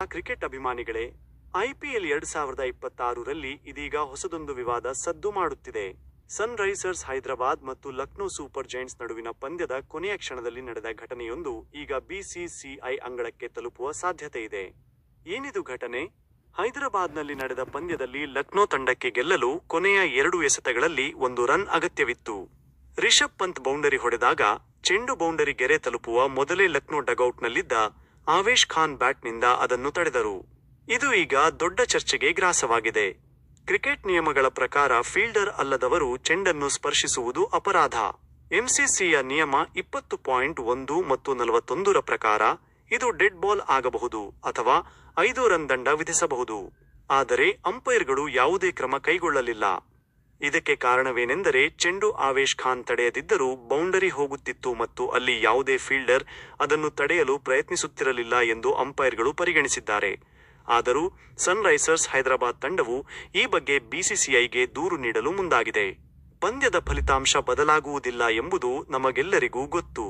Cricket ಅಭಿಮಾನಿಗಳೇ, IPL 2026ರಲ್ಲಿ ಇದೀಗ ಹೊಸದೊಂದು ವಿವಾದ ಸದ್ದು ಮಾಡುತ್ತಿದೆ. ಸನ್ ರೈಸರ್ಸ್ ಹೈದರಾಬಾದ್ ಮತ್ತು ಲಕ್ನೋ ಸೂಪರ್ ಜೈಂಟ್ಸ್ ನಡುವಿನ ಪಂದ್ಯದ ಕೊನೆಯ ಕ್ಷಣದಲ್ಲಿ ನಡೆದ ಘಟನೆಯೊಂದು ಈಗ ಬಿಸಿಸಿಐ ಅಂಗಳಕ್ಕೆ ತಲುಪುವ ಸಾಧ್ಯತೆ ಇದೆ. ಏನಿದು ಘಟನೆ? ಹೈದರಾಬಾದ್ನಲ್ಲಿ ನಡೆದ ಪಂದ್ಯದಲ್ಲಿ ಲಕ್ನೋ ತಂಡಕ್ಕೆ ಗೆಲ್ಲಲು ಕೊನೆಯ 2 ಎಸೆತಗಳಲ್ಲಿ 1 ರನ್ ಅಗತ್ಯವಿತ್ತು. ರಿಷಬ್ ಪಂತ್ ಬೌಂಡರಿ ಹೊಡೆದಾಗ ಚೆಂಡು ಬೌಂಡರಿ ಗೆರೆ ತಲುಪುವ ಮೊದಲೇ ಲಕ್ನೋ ಡಗೌಟ್ನಲ್ಲಿದ್ದ ಆವೇಶ್ ಖಾನ್ ಬ್ಯಾಟ್ನಿಂದ ಅದನ್ನು ತಡೆದರು. ಇದು ಈಗ ದೊಡ್ಡ ಚರ್ಚೆಗೆ ಗ್ರಾಸವಾಗಿದೆ. ಕ್ರಿಕೆಟ್ ನಿಯಮಗಳ ಪ್ರಕಾರ ಫೀಲ್ಡರ್ ಅಲ್ಲದವರು ಚೆಂಡನ್ನು ಸ್ಪರ್ಶಿಸುವುದು ಅಪರಾಧ. ಎಂಸಿಸಿಯ ನಿಯಮ 20.1 ಮತ್ತು 41ರ ಪ್ರಕಾರ ಇದು ಡೆಡ್ ಬಾಲ್ ಆಗಬಹುದು ಅಥವಾ 5 ರನ್ ದಂಡ ವಿಧಿಸಬಹುದು. ಆದರೆ ಅಂಪೈರ್ಗಳು ಯಾವುದೇ ಕ್ರಮ ಕೈಗೊಳ್ಳಲಿಲ್ಲ. ಇದಕ್ಕೆ ಕಾರಣವೇನೆಂದರೆ ಚೆಂಡು ಆವೇಶ್ ಖಾನ್ ತಡೆಯದಿದ್ದರೂ ಬೌಂಡರಿ ಹೋಗುತ್ತಿತ್ತು ಮತ್ತು ಅಲ್ಲಿ ಯಾವುದೇ ಫೀಲ್ಡರ್ ಅದನ್ನು ತಡೆಯಲು ಪ್ರಯತ್ನಿಸುತ್ತಿರಲಿಲ್ಲ ಎಂದು ಅಂಪೈರ್ಗಳು ಪರಿಗಣಿಸಿದ್ದಾರೆ. ಆದರೂ ಸನ್ ರೈಸರ್ಸ್ ಹೈದರಾಬಾದ್ ತಂಡವು ಈ ಬಗ್ಗೆ ಬಿಸಿಸಿಐಗೆ ದೂರು ನೀಡಲು ಮುಂದಾಗಿದೆ. ಪಂದ್ಯದ ಫಲಿತಾಂಶ ಬದಲಾಗುವುದಿಲ್ಲ ಎಂಬುದು ನಮಗೆಲ್ಲರಿಗೂ ಗೊತ್ತು.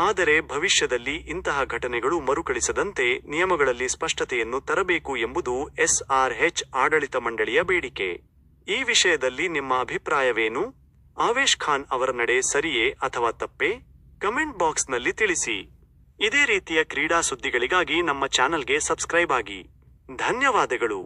ಆದರೆ ಭವಿಷ್ಯದಲ್ಲಿ ಇಂತಹ ಘಟನೆಗಳು ಮರುಕಳಿಸದಂತೆ ನಿಯಮಗಳಲ್ಲಿ ಸ್ಪಷ್ಟತೆಯನ್ನು ತರಬೇಕು ಎಂಬುದು ಎಸ್ಆರ್ಎಚ್ ಆಡಳಿತ ಮಂಡಳಿಯ ಬೇಡಿಕೆ. ಈ ವಿಷಯದಲ್ಲಿ ನಿಮ್ಮ ಅಭಿಪ್ರಾಯವೇನು? ಆವೇಶ್ ಖಾನ್ ಅವರ ನಡೆ ಸರಿಯೇ ಅಥವಾ ತಪ್ಪೇ? ಕಮೆಂಟ್ ಬಾಕ್ಸ್ನಲ್ಲಿ ತಿಳಿಸಿ. ಇದೇ ರೀತಿಯ ಕ್ರೀಡಾ ಸುದ್ದಿಗಳಿಗಾಗಿ ನಮ್ಮ ಚಾನಲ್ಗೆ ಸಬ್ಸ್ಕ್ರೈಬ್ ಆಗಿ. ಧನ್ಯವಾದಗಳು.